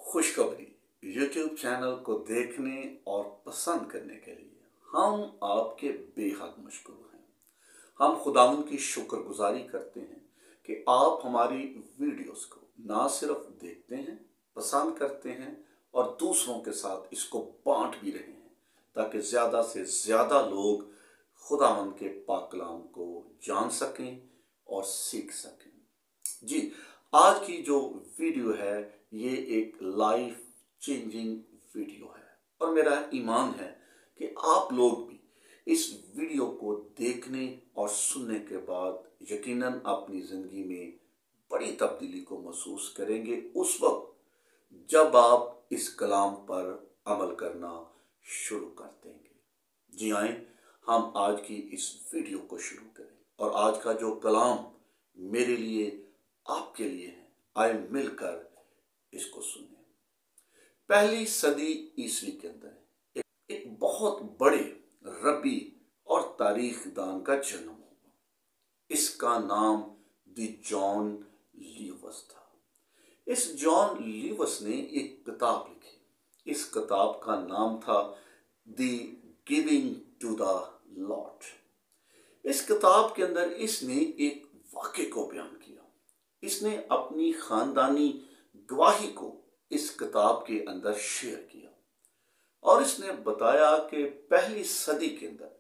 खुशखबरी YouTube channel को देखने और पसंद करने के लिए हम आपके बेहद मशकूर हैं। हम खुदावंद की शुक्रगुजारी करते हैं कि आप हमारी वीडियोस को ना सिर्फ देखते हैं, पसंद करते हैं और दूसरों के साथ इसको बांट भी रहे हैं ताकि ज़्यादा से ज़्यादा लोग खुदावंद के पाक कलाम को जान सकें और सीख सकें। जी, आज की जो वीडियो है ये एक लाइफ चेंजिंग वीडियो है और मेरा ईमान है कि आप लोग भी इस वीडियो को देखने और सुनने के बाद यकीनन अपनी ज़िंदगी में बड़ी तब्दीली को महसूस करेंगे उस वक्त जब आप इस कलाम पर अमल करना शुरू कर देंगे। जी आए, हम आज की इस वीडियो को शुरू करें और आज का जो कलाम मेरे लिए आपके लिए है, आए मिलकर इसको सुने। पहली सदी ईसवी के अंदर एक बहुत बड़े रबी और तारीखदान का जन्म हुआ। इसका नाम दी जॉन लीवस था। इस जॉन लीवस ने एक किताब लिखी। इस किताब का नाम था दी गिविंग टू द लॉर्ड। इस किताब के अंदर इसने एक वाक़े को बयान किया। इसने अपनी खानदानी गवाही को इस किताब के अंदर शेयर किया और इसने बताया कि पहली सदी के अंदर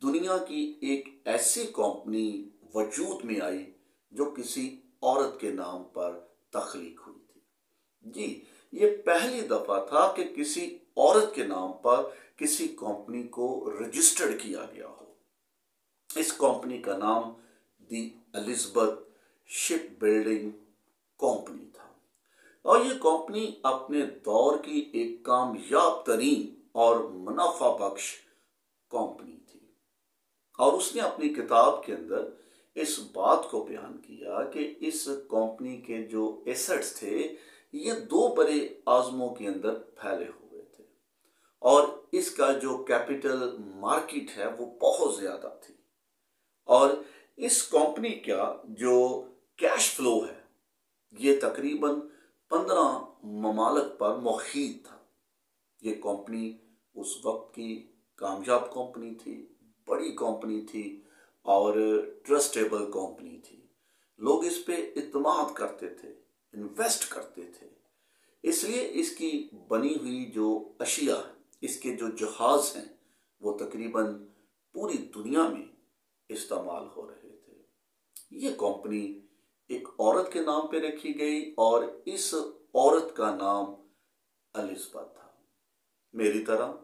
दुनिया की एक ऐसी कंपनी वजूद में आई जो किसी औरत के नाम पर तख्लीक हुई थी। जी, ये पहली दफा था कि किसी औरत के नाम पर किसी कंपनी को रजिस्टर्ड किया गया हो। इस कंपनी का नाम दी एलिजाबेथ शिप बिल्डिंग कंपनी था और ये कंपनी अपने दौर की एक कामयाब तरीन और मुनाफा बख्श कंपनी थी और उसने अपनी किताब के अंदर इस बात को बयान किया कि इस कंपनी के जो एसेट्स थे ये दो बड़े आज़मों के अंदर फैले हुए थे और इसका जो कैपिटल मार्केट है वो बहुत ज़्यादा थी और इस कंपनी का जो कैश फ्लो है ये तकरीबन 15 ममालिक पर मुहित था। ये कंपनी उस वक्त की कामयाब कंपनी थी, बड़ी कंपनी थी और ट्रस्टेबल कंपनी थी। लोग इस पे इत्मीनान करते थे, इन्वेस्ट करते थे। इसलिए इसकी बनी हुई जो अशिया है, इसके जो जहाज हैं वो तकरीबन पूरी दुनिया में इस्तेमाल हो रहे थे। ये कंपनी एक औरत के नाम पे रखी गई और इस औरत का नाम एलिजाबेथ था। मेरी तरह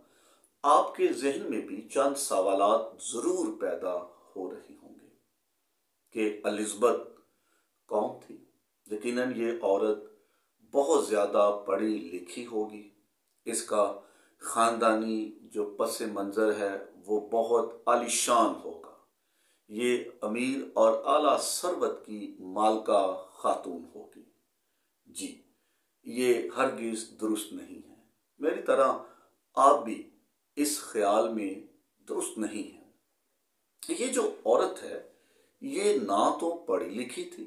आपके जहन में भी चंद सवालात जरूर पैदा हो रहे होंगे कि एलिजाबेथ कौन थी। यकीनन ये औरत बहुत ज़्यादा पढ़ी लिखी होगी। इसका ख़ानदानी जो पस मंज़र है वो बहुत आलीशान होगा। ये अमीर और आला सरबत की मालका खातून होगी। जी, ये हरगिज़ दुरुस्त नहीं है। मेरी तरह आप भी इस ख्याल में दुरुस्त नहीं है। ये जो औरत है ये ना तो पढ़ी लिखी थी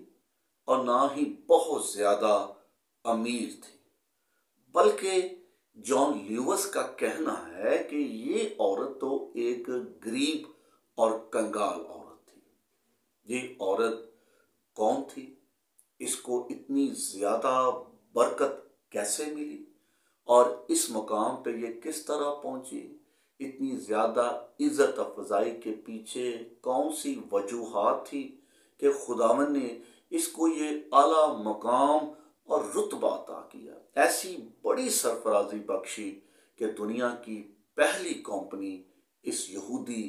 और ना ही बहुत ज़्यादा अमीर थी, बल्कि जॉन लीवस का कहना है कि ये औरत तो एक गरीब और कंगाल औरत थी। ये औरत कौन थी? इसको इतनी ज़्यादा बरकत कैसे मिली और इस मकाम पे ये किस तरह पहुंची? इतनी ज़्यादा इज़्ज़त अफजाई के पीछे कौन सी वजूहात थी कि खुदावन ने इसको ये आला मकाम और रुतबा अता किया, ऐसी बड़ी सरफराजी बख्शी कि दुनिया की पहली कंपनी इस यहूदी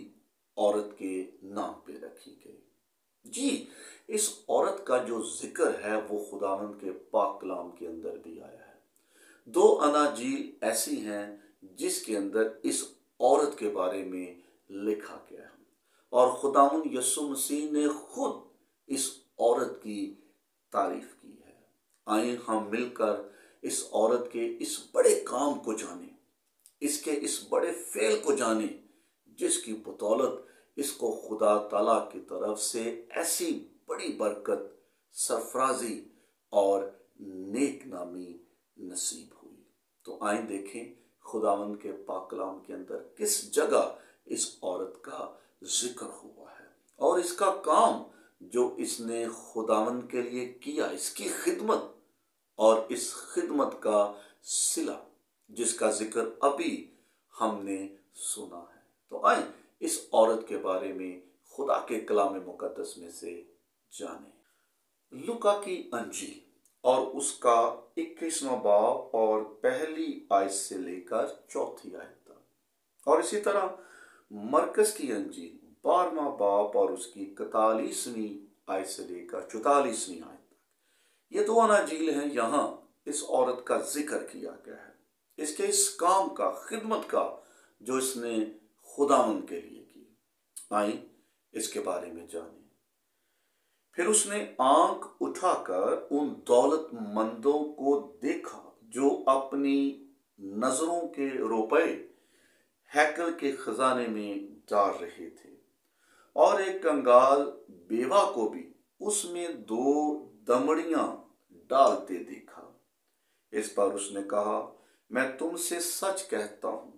औरत के नाम पे रखी गई। जी, इस औरत का जो जिक्र है वो खुदावंद के पाक कलाम के अंदर भी आया है। 2 अनाजील ऐसी हैं जिसके अंदर इस औरत के बारे में लिखा गया है और खुदावंद यीशु मसीह ने खुद इस औरत की तारीफ की है। आइए हम मिलकर इस औरत के इस बड़े काम को जानें, इसके इस बड़े फेल को जानें जिसकी बदौलत इसको खुदा ताला की तरफ से ऐसी बड़ी बरकत, सरफराजी और नेक नामी नसीब हुई। तो आइए देखें खुदावंद के पाक कलाम के अंदर किस जगह इस औरत का जिक्र हुआ है और इसका काम जो इसने खुदावंद के लिए किया, इसकी खिदमत और इस खिदमत का सिला जिसका जिक्र अभी हमने सुना है। तो आइए इस औरत के बारे में खुदा के कलाम मुकद्दस में से जाने। लूका की अंजील और उसका 21वां बाब और पहली आयत से लेकर चौथी आयत तक, और इसी तरह मरकस की अंजील 12वां बाब और उसकी 41वीं आयत से लेकर 44वीं आयत तक। ये दो अंजील हैं। यहाँ इस औरत का जिक्र किया गया है, इसके इस काम का, खिदमत का जो इसने खुदावंद के लिए की। आइए इसके बारे में जानें। फिर उसने आंख उठाकर उन दौलतमंदों को देखा जो अपनी नजरों के रुपए हैकल के खजाने में डाल रहे थे, और एक कंगाल बेवा को भी उसमें 2 दमड़ियां डालते देखा। इस पर उसने कहा, मैं तुमसे सच कहता हूं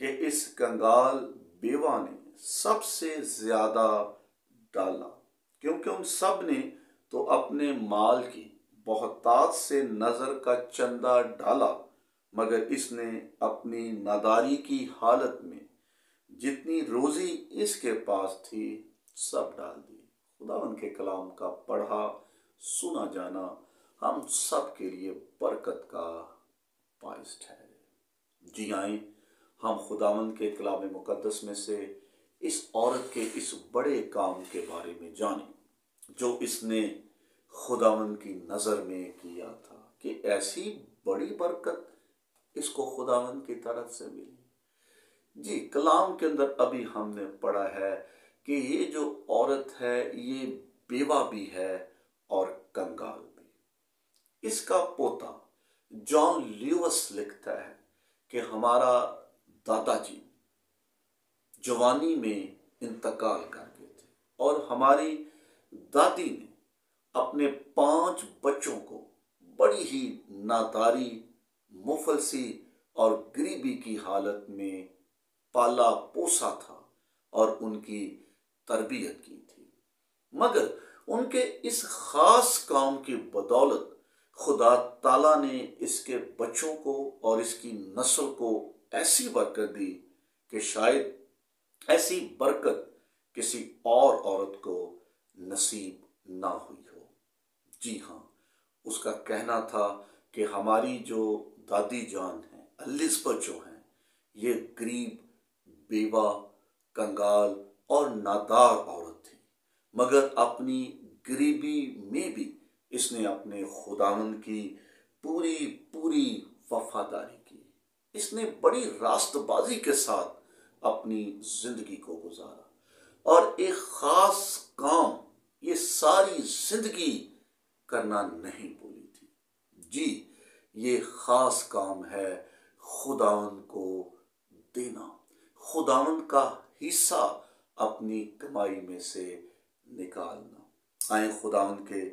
कि इस कंगाल बेवा ने सबसे ज्यादा डाला, क्योंकि उन सब ने तो अपने माल की बहुतायत से नजर का चंदा डाला, मगर इसने अपनी नादारी की हालत में जितनी रोजी इसके पास थी सब डाल दी। खुदावंद के कलाम का पढ़ा सुना जाना हम सब के लिए बरकत का बाइस ठहरे। जी आए हम खुदावंद के कलाम मुकद्दस में से इस औरत के इस बड़े काम के बारे में जानें जो इसने खुदावंद की नजर में किया था, कि ऐसी बड़ी बरकत इसको खुदावंद की तरफ से मिली। जी, कलाम के अंदर अभी हमने पढ़ा है कि ये जो औरत है ये बेवा भी है और कंगाल भी। इसका पोता जॉन ल्यूइस लिखता है कि हमारा दादाजी जवानी में इंतकाल कर गए थे और हमारी दादी ने अपने 5 बच्चों को बड़ी ही नादारी, मुफलसी और गरीबी की हालत में पाला पोसा था और उनकी तरबियत की थी। मगर उनके इस खास काम की बदौलत खुदा ताला ने इसके बच्चों को और इसकी नस्ल को ऐसी बरकत दी कि शायद ऐसी बरकत किसी और औरत को नसीब ना हुई हो। जी हाँ, उसका कहना था कि हमारी जो दादी जान है, एलिज़ाबेथ जो हैं, ये गरीब, बेवा, कंगाल और नादार औरत थी, मगर अपनी गरीबी में भी इसने अपने खुदावंद की पूरी पूरी वफादारी की। इसने बड़ी रास्तबाजी के साथ अपनी जिंदगी को गुजारा और एक खास काम ये सारी जिंदगी करना नहीं भूली थी। जी, ये खास काम है खुदावंद को देना, खुदावंद का हिस्सा अपनी कमाई में से निकालना। आए खुदावंद के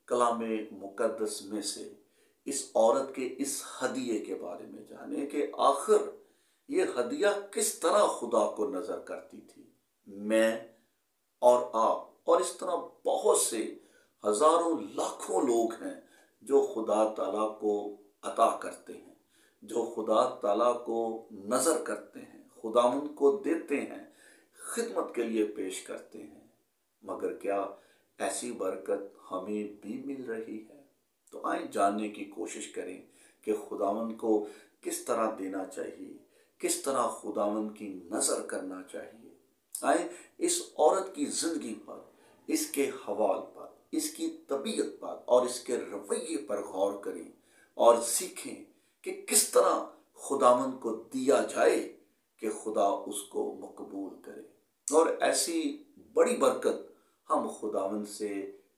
कलाम मुकद्दस में से इस औरत के इस हदिये के बारे में जाने कि आखिर ये हदिया किस तरह खुदा को नजर करती थी। मैं और आप और इस तरह बहुत से हजारों लाखों लोग हैं जो खुदा ताला को अता करते हैं, जो खुदा ताला को नजर करते हैं, खुदावंद को देते हैं, खिदमत के लिए पेश करते हैं, मगर क्या ऐसी बरकत हमें भी मिल रही है? तो आइए जानने की कोशिश करें कि खुदावंद को किस तरह देना चाहिए, किस तरह खुदावंद की नजर करना चाहिए। आइए इस औरत की जिंदगी पर, इसके हवाल पर, इसकी तबीयत पर और इसके रवैये पर गौर करें और सीखें कि किस तरह खुदावंद को दिया जाए कि खुदा उसको मकबूल करे, और ऐसी बड़ी बरकत हम खुदावंद से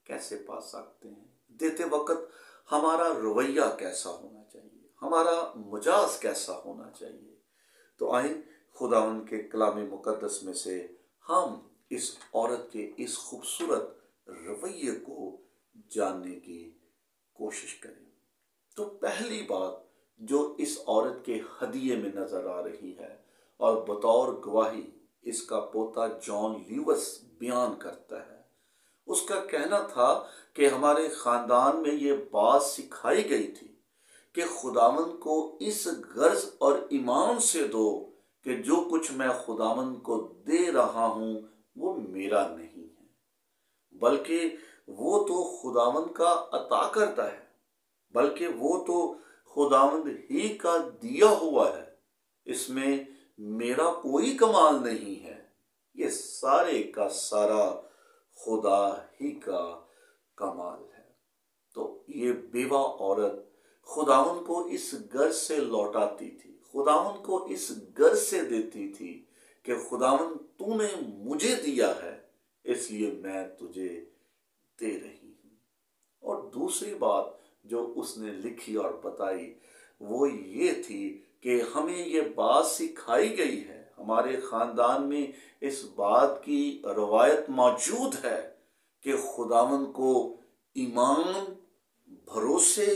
कैसे पा सकते हैं। देते वक्त हमारा रवैया कैसा होना चाहिए, हमारा मिजाज कैसा होना चाहिए। तो आइए खुदावंद के कलाम मुकद्दस में से हम इस औरत के इस खूबसूरत रवैये को जानने की कोशिश करें। तो पहली बात جو اس عورت کے ہدیے میں نظر آ رہی ہے، اور بطور گواہی اس کا پوتا جان لیوس بیان کرتا ہے۔ اس کا کہنا تھا کہ ہمارے خاندان میں یہ بات سکھائی گئی تھی کہ خداوند کو اس غرض اور ایمان سے دو کہ جو کچھ میں خداوند کو دے رہا ہوں وہ میرا نہیں ہے، بلکہ وہ تو خداوند کا عطا کرتا ہے، بلکہ وہ تو خداوند ہی کا دیا ہوا ہے، اس میں میرا کوئی کمال نہیں ہے، یہ سارے کا سارا خدا ہی کا کمال ہے۔ تو یہ بیوہ عورت خداوند کو اس غرض سے لوٹاتی تھی، خداوند کو اس غرض سے دیتی تھی کہ خداوند تو نے مجھے دیا ہے، اس لیے میں تجھے دے رہی ہوں۔ اور دوسری بات جو اس نے لکھی اور بتائی وہ یہ تھی کہ ہمیں یہ بات سکھائی گئی ہے، ہمارے خاندان میں اس بات کی روایت موجود ہے کہ خداوند کو ایمان، بھروسے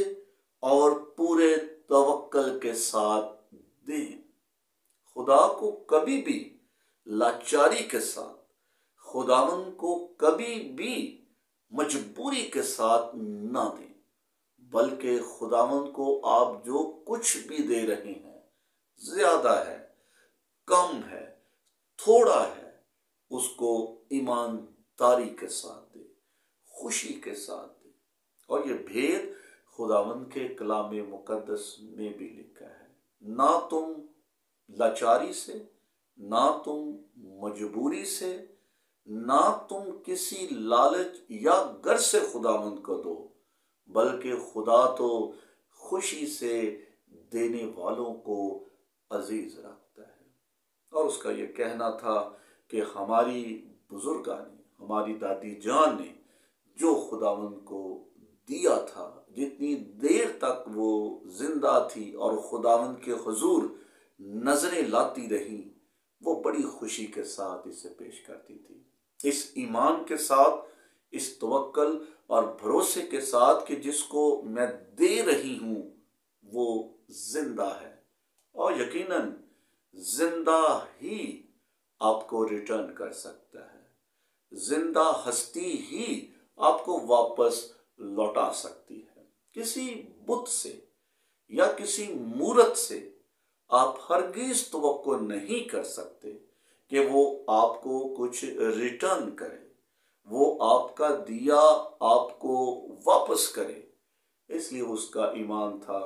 اور پورے توکل کے ساتھ دیں، خدا کو کبھی بھی لاچاری کے ساتھ، خداوند کو کبھی بھی مجبوری کے ساتھ نہ دیں، بلکہ خداوند کو آپ جو کچھ بھی دے رہے ہیں، زیادہ ہے، کم ہے، تھوڑا ہے، اس کو ایمانداری کے ساتھ دے، خوشی کے ساتھ دے۔ اور یہ بھید خداوند کے کلام مقدس میں بھی لکھا ہے، نہ تم لاچاری سے، نہ تم مجبوری سے، نہ تم کسی لالچ یا غرض سے خداوند کو دو، بلکہ خدا تو خوشی سے دینے والوں کو عزیز رکھتا ہے۔ اور اس کا یہ کہنا تھا کہ ہماری بزرگاں نے، ہماری دادی جان نے جو خداوند کو دیا تھا، جتنی دیر تک وہ زندہ تھی اور خداوند کے حضور نظریں لاتی رہی، وہ بڑی خوشی کے ساتھ اسے پیش کرتی تھی، اس ایمان کے ساتھ، اس توکل اور بھروسے کے ساتھ کہ جس کو میں دے رہی ہوں وہ زندہ ہے، اور یقیناً زندہ ہی آپ کو ریٹرن کر سکتا ہے، زندہ ہستی ہی آپ کو واپس لوٹا سکتی ہے۔ کسی بت سے یا کسی مورت سے آپ ہرگز توقع نہیں کر سکتے کہ وہ آپ کو کچھ ریٹرن کرے، وہ آپ کا دیا آپ کو واپس کرے۔ اس لیے اس کا ایمان تھا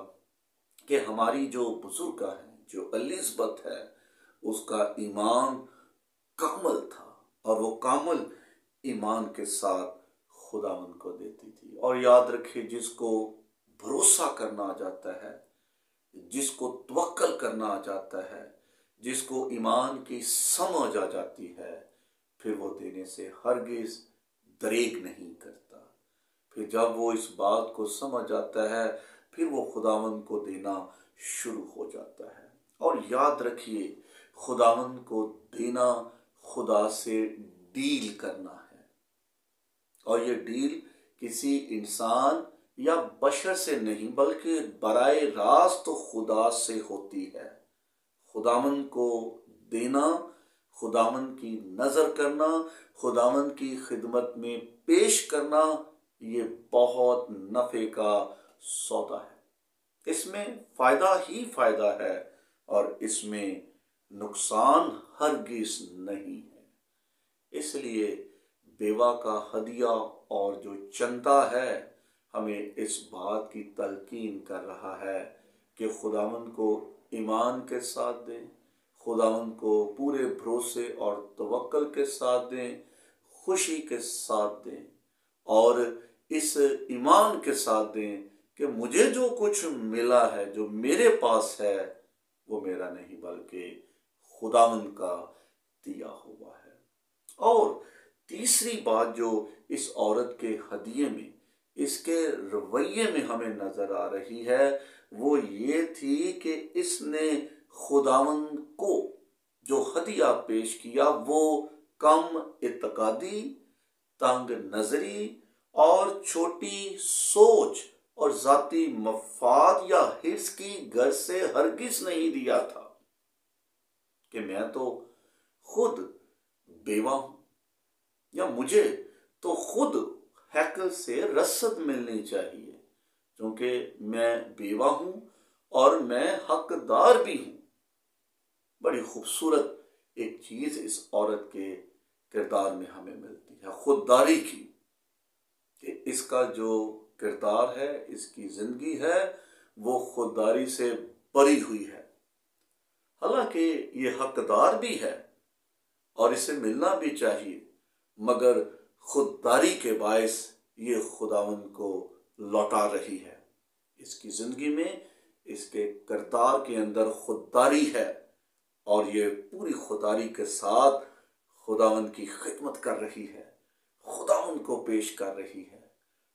کہ ہماری جو بزرگاں ہیں، جو الزبتھ ہے، اس کا ایمان کامل تھا، اور وہ کامل ایمان کے ساتھ خداوند کو دیتی تھی۔ اور یاد رکھے، جس کو بھروسہ کرنا آ جاتا ہے، جس کو توکل کرنا آ جاتا ہے، جس کو ایمان کی سمجھ آ جاتی ہے، پھر وہ دینے سے ہرگز دریغ نہیں کرتا۔ پھر جب وہ اس بات کو سمجھ آتا ہے، پھر وہ خداوند کو دینا شروع ہو جاتا ہے۔ اور یاد رکھیے، خداوند کو دینا خدا سے ڈیل کرنا ہے، اور یہ ڈیل کسی انسان یا بشر سے نہیں بلکہ براہ راست خدا سے ہوتی ہے۔ خداوند کو دینا، خداوند کی نظر کرنا، خداوند کی خدمت میں پیش کرنا، یہ بہت نفع کا سودا ہے، اس میں فائدہ ہی فائدہ ہے، اور اس میں نقصان ہرگز نہیں ہے۔ اس لیے بیوہ کا ہدیہ اور جو چندہ ہے، ہمیں اس بات کی تلقین کر رہا ہے کہ خداوند کو ایمان کے ساتھ دیں، خداوند کو پورے بھروسے اور توکل کے ساتھ دیں، خوشی کے ساتھ دیں، اور اس ایمان کے ساتھ دیں کہ مجھے جو کچھ ملا ہے، جو میرے پاس ہے، وہ میرا نہیں بلکہ خداوند کا دیا ہوا ہے۔ اور تیسری بات جو اس عورت کے ہدیے میں، اس کے رویے میں ہمیں نظر آ رہی ہے، وہ یہ تھی کہ اس نے خداوند کو جو ہدیہ پیش کیا وہ کم اعتقادی، تنگ نظری اور چھوٹی سوچ اور ذاتی مفاد یا حرص کی غرض سے ہرگز نہیں دیا تھا کہ میں تو خود بیوہ ہوں یا مجھے تو خود ہیکل سے رسد ملنی چاہیے، کیونکہ میں بیوہ ہوں اور میں حقدار بھی ہوں۔ بڑی خوبصورت ایک چیز اس عورت کے کردار میں ہمیں ملتی ہے، خودداری کی، کہ اس کا جو کردار ہے، اس کی زندگی ہے، وہ خودداری سے بری ہوئی ہے۔ حالانکہ یہ حقدار بھی ہے اور اسے ملنا بھی چاہیے، مگر خودداری کے باعث یہ خداوند کو لوٹا رہی ہے۔ اس کی زندگی میں، اس کے کردار کے اندر خودداری ہے، اور یہ پوری خودداری کے ساتھ خداوند کی خدمت کر رہی ہے، خداوند کو پیش کر رہی ہے،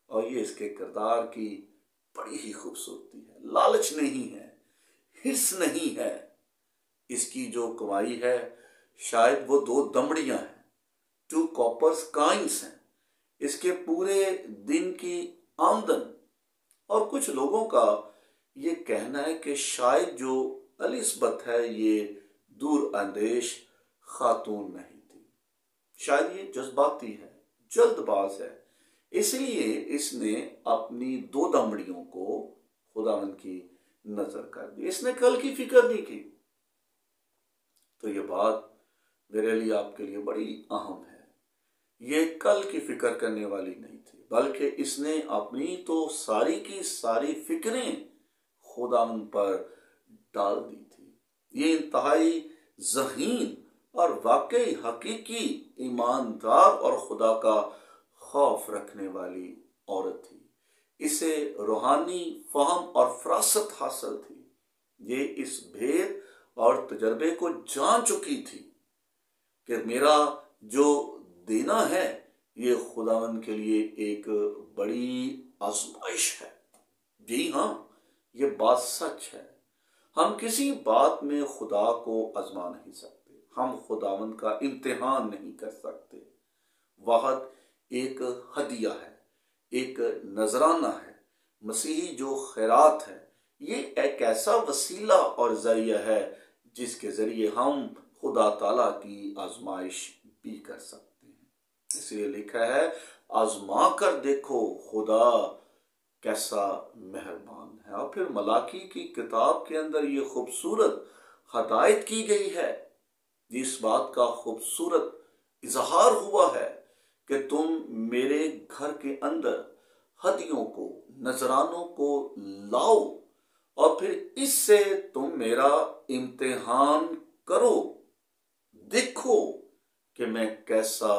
اور یہ اس کے کردار کی بڑی ہی خوبصورتی ہے۔ لالچ نہیں ہے، حرص نہیں ہے۔ اس کی جو کمائی ہے شاید وہ 2 دمڑیاں ہیں، 2 کاپرز کائنس ہیں، اس کے پورے دن کی آمدن۔ اور کچھ لوگوں کا یہ کہنا ہے کہ شاید جو الزبتھ ہے یہ دور اندیش خاتون نہیں تھی، شاید یہ جذباتی ہے، جلد باز ہے، اس لیے اس نے اپنی 2 دمڑیوں کو خداوند کی نظر کر دی، اس نے کل کی فکر نہیں کی۔ تو یہ بات میرے لیے، آپ کے لیے بڑی اہم ہے۔ یہ کل کی فکر کرنے والی نہیں تھی، بلکہ اس نے اپنی تو ساری کی ساری فکریں خداوند پر ڈال دی تھی۔ یہ انتہائی ذہین اور واقعی حقیقی ایماندار اور خدا کا خوف رکھنے والی عورت تھی۔ اسے روحانی فہم اور فراست حاصل تھی۔ یہ اس بھید اور تجربے کو جان چکی تھی کہ میرا جو دینا ہے یہ خداوند کے لیے ایک بڑی آزمائش ہے۔ جی ہاں، یہ بات سچ ہے۔ ہم کسی بات میں خدا کو آزما نہیں سکتے، ہم خداوند کا امتحان نہیں کر سکتے۔ واحد ایک ہدیہ ہے، ایک نذرانہ ہے، مسیحی جو خیرات ہے، یہ ایک ایسا وسیلہ اور ذریعہ ہے جس کے ذریعے ہم خدا تعالیٰ کی آزمائش بھی کر سکتے ہیں۔ اس لیے لکھا ہے، آزما کر دیکھو خدا کیسا مہربان ہے۔ اور پھر ملاکی کی کتاب کے اندر یہ خوبصورت ہدایت کی گئی ہے، جس بات کا خوبصورت اظہار ہوا ہے کہ تم میرے گھر کے اندر ہدیوں کو، نذرانوں کو لاؤ، اور پھر اس سے تم میرا امتحان کرو، دیکھو کہ میں کیسا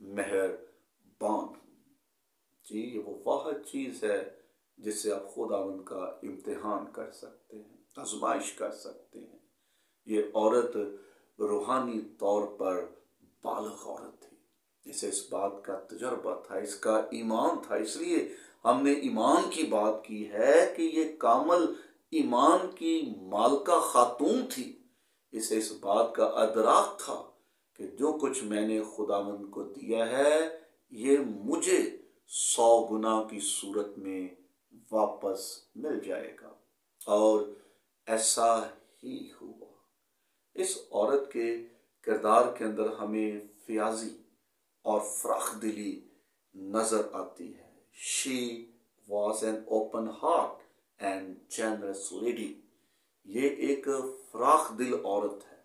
مہربان ہوں۔ جی، یہ وہ واحد چیز ہے جس سے آپ خداوند کا امتحان کر سکتے ہیں، آزمائش کر سکتے ہیں۔ یہ عورت روحانی طور پر بالغ عورت تھی، اسے اس بات کا تجربہ تھا، اس کا ایمان تھا۔ اس لیے ہم نے ایمان کی بات کی ہے کہ یہ کامل ایمان کی مالکہ خاتون تھی۔ اسے اس بات کا ادراک تھا کہ جو کچھ میں نے خداوند کو دیا ہے یہ مجھے 100 گنا کی صورت میں واپس مل جائے گا، اور ایسا ہی ہوا۔ اس عورت کے کردار کے اندر ہمیں فیاضی اور فراخ دلی نظر آتی ہے۔ She was an open heart and generous lady۔ یہ ایک فراخ دل عورت ہے،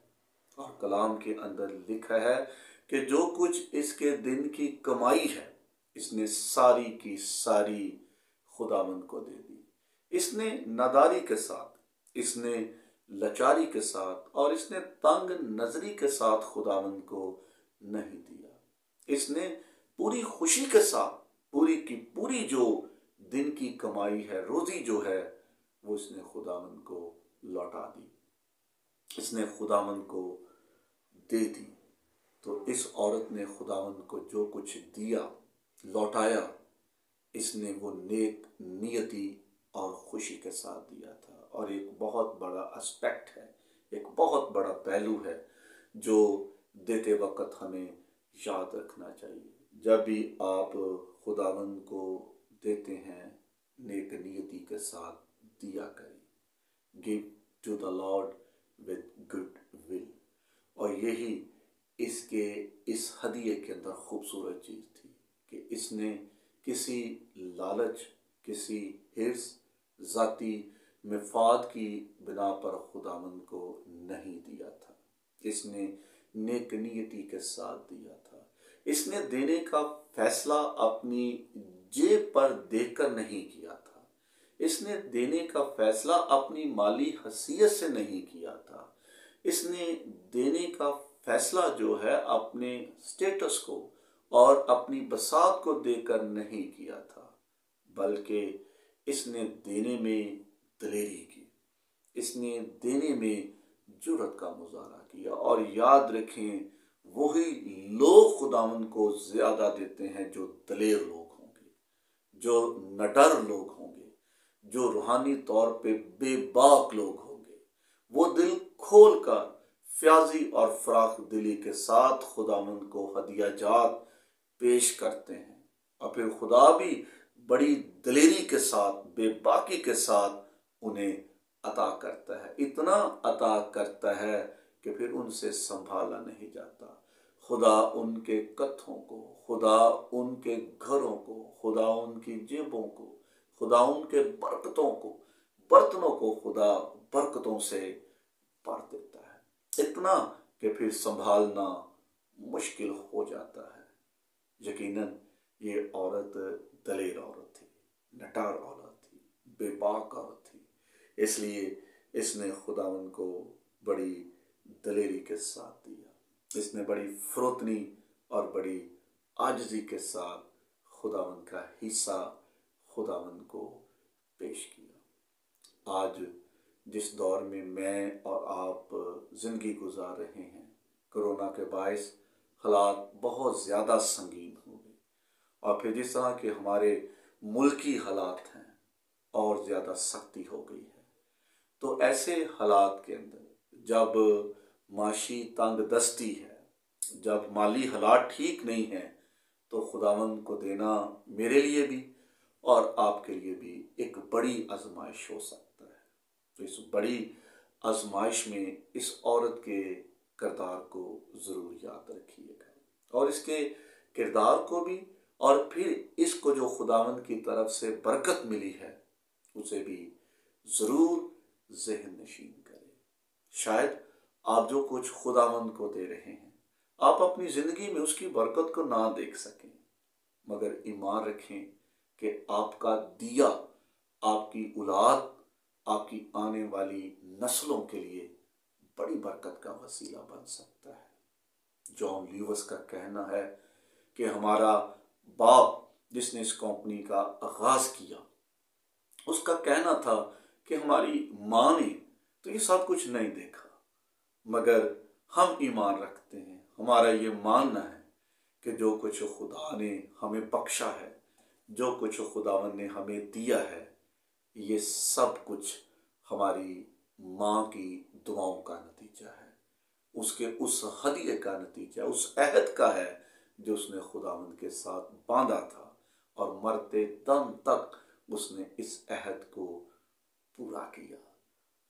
اور کلام کے اندر لکھا ہے کہ جو کچھ اس کے دن کی کمائی ہے اس نے ساری کی ساری خداوند کو دے دی۔ اس نے ناداری کے ساتھ، اس نے لاچاری کے ساتھ، اور اس نے تنگ نظری کے ساتھ خداوند کو نہیں دیا۔ اس نے پوری خوشی کے ساتھ پوری کی پوری جو دن کی کمائی ہے، روزی جو ہے، وہ اس نے خداوند کو لوٹا دی، اس نے خداوند کو دے دی۔ تو اس عورت نے خداوند کو جو کچھ دیا، لوٹایا، اس نے وہ نیک نیتی اور خوشی کے ساتھ دیا تھا۔ اور ایک بہت بڑا اسپیکٹ ہے، ایک بہت بڑا پہلو ہے جو دیتے وقت ہمیں یاد رکھنا چاہیے۔ جب بھی آپ خداوند کو دیتے ہیں नेक नियति के साथ दिया करें। Give to the lord with good will. और यही इसके इस हदिये के अंदर खूबसूरत चीज़ थी कि इसने किसी लालच, किसी हिर्स, ज़ाती मफाद की बिना पर खुदावंद को नहीं दिया था। इसने नेक नियति के साथ दिया था। इसने देने का फैसला अपनी जेब पर देखकर नहीं किया था। इसने देने का फैसला अपनी माली हैसियत से नहीं किया था। इसने देने का फैसला जो है अपने स्टेटस को और अपनी बसात को देकर नहीं किया था, बल्कि इसने देने में दलेरी की, इसने देने में जुर्रत का मुजाहरा किया। और याद रखें, वही लोग खुदावन को ज़्यादा देते हैं जो दलेर लोग होंगे, जो नडर लोग होंगे, जो रूहानी तौर पे बेबाक लोग होंगे। वो दिल खोल कर फ्याजी और फराख दिली के साथ खुदावंद को हदियाजात पेश करते हैं, और फिर खुदा भी बड़ी दलेरी के साथ, बेबाकी के साथ उन्हें अता करता है। इतना अता करता है कि फिर उनसे संभाला नहीं जाता। खुदा उनके कत्थों को, खुदा उनके घरों को, खुदा उनकी जेबों को, खुदा उनके बरकतों को, बर्तनों को खुदा बरकतों से भर देता है, इतना कि फिर संभालना मुश्किल हो जाता है। यकीनन ये औरत दलेर औरत थी, नटार औरत थी, बेबाक औरत थी। इसलिए इसने खुदावन को बड़ी दलेरी के साथ दिया। इसने बड़ी फरोतनी और बड़ी आजिज़ी के साथ खुदावन का हिस्सा खुदावन को पेश किया। आज जिस दौर में मैं और आप ज़िंदगी गुजार रहे हैं, कोरोना के बायस हालात बहुत ज़्यादा संगीन हो गए, और फिर जिस तरह के हमारे मुल्की हालात हैं और ज़्यादा सख्ती हो गई है, तो ऐसे हालात के अंदर जब माशी तंग दस्ती है, जब माली हालात ठीक नहीं है, तो खुदावंद को देना मेरे लिए भी और आपके लिए भी एक बड़ी आजमाइश हो सकता है। तो इस बड़ी आजमाइश में इस औरत के किरदार को ज़रूर याद रखिएगा, और इसके किरदार को भी, और फिर इसको जो खुदावंद की तरफ से बरकत मिली है उसे भी ज़रूर ज़हन नशीन करें। शायद आप जो कुछ खुदावंद को दे रहे हैं, आप अपनी ज़िंदगी में उसकी बरकत को ना देख सकें, मगर ईमान रखें कि आपका दिया आपकी औलाद, आपकी आने वाली नस्लों के लिए बड़ी बरकत का वसीला बन सकता है। जॉन ल्यूवस का कहना है कि हमारा बाप जिसने इस कंपनी का आगाज़ किया, उसका कहना था कि हमारी माँ ने तो ये सब कुछ नहीं देखा, मगर हम ईमान रखते हैं, हमारा ये मानना है कि जो कुछ खुदा ने हमें बख्शा है, जो कुछ खुदावन ने हमें दिया है, ये सब कुछ हमारी माँ की दुआओं का नतीजा है, उसके उस हदिये का नतीजा, उस अहद का है जो उसने खुदावंद के साथ बांधा था, और मरते दम तक उसने इस अहद को पूरा किया।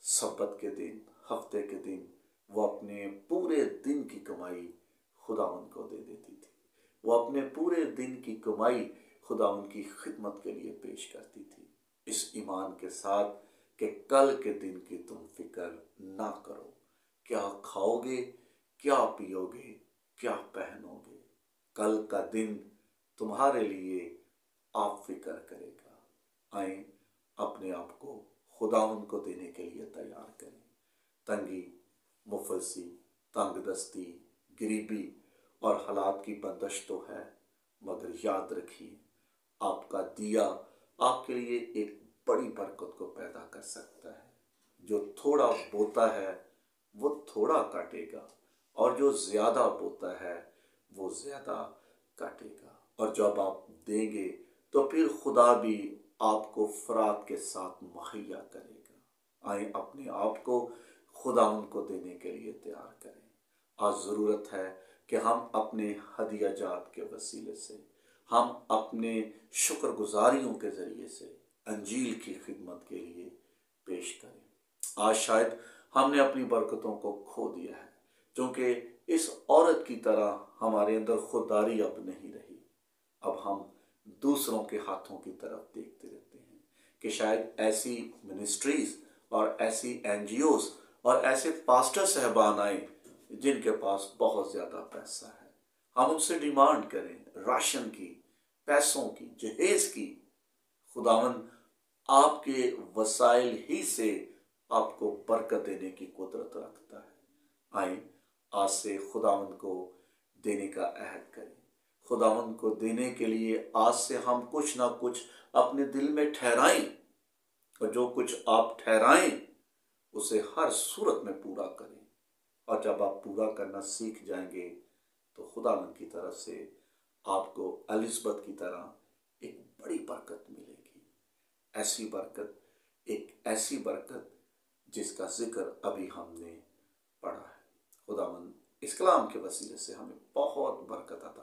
सब्बत के दिन, हफ्ते के दिन वो अपने पूरे दिन की कमाई खुदावंद को दे देती थी। वो अपने पूरे दिन की कमाई खुदावंद की खिदमत के लिए पेश करती थी, इस ईमान के साथ कि कल के दिन की तुम फिक्र ना करो, क्या खाओगे, क्या पियोगे, क्या पहनोगे, कल का दिन तुम्हारे लिए आप फिक्र करेगा। आए अपने आप को खुदावंद को देने के लिए तैयार करें। तंगी, मुफलसी, तंगदस्ती, गरीबी और हालात की बंदिश तो है, मगर याद रखिए आपका दिया आपके लिए एक बड़ी बरकत को पैदा कर सकता है। जो थोड़ा बोता है वो थोड़ा काटेगा, और जो ज़्यादा बोता है वो ज़्यादा काटेगा। और जब आप देंगे तो फिर खुदा भी आपको फरात के साथ मुहैया करेगा। आए अपने आप को खुदा उनको देने के लिए तैयार करें। आज ज़रूरत है कि हम अपने हदियाजात के वसीले से, हम अपने शुक्रगुजारियों के ज़रिए से انجیل کی خدمت کے لیے پیش کریں۔ آج شاید ہم نے اپنی برکتوں کو کھو دیا ہے، کیونکہ اس عورت کی طرح ہمارے اندر خودداری اب نہیں رہی۔ اب ہم دوسروں کے ہاتھوں کی طرف دیکھتے رہتے ہیں کہ شاید ایسی منسٹریز اور ایسی این جی اوز اور ایسے پاسٹر صاحبان آئیں جن کے پاس بہت زیادہ پیسہ ہے، ہم ان سے ڈیمانڈ کریں راشن کی، پیسوں کی، جہیز کی۔ خداوند آپ کے وسائل ہی سے آپ کو برکت دینے کی قدرت رکھتا ہے۔ آئیں آج سے خداوند کو دینے کا عہد کریں۔ خداوند کو دینے کے لیے آج سے ہم کچھ نہ کچھ اپنے دل میں ٹھہرائیں، اور جو کچھ آپ ٹھہرائیں اسے ہر صورت میں پورا کریں۔ اور جب آپ پورا کرنا سیکھ جائیں گے تو خداوند کی طرف سے آپ کو الزبتھ کی طرح ایک بڑی برکت ملے گی۔ ایسی برکت، ایک ایسی برکت جس کا ذکر ابھی ہم نے پڑھا ہے۔ خداوند اس کلام کے وسیلے سے ہمیں بہت برکت عطا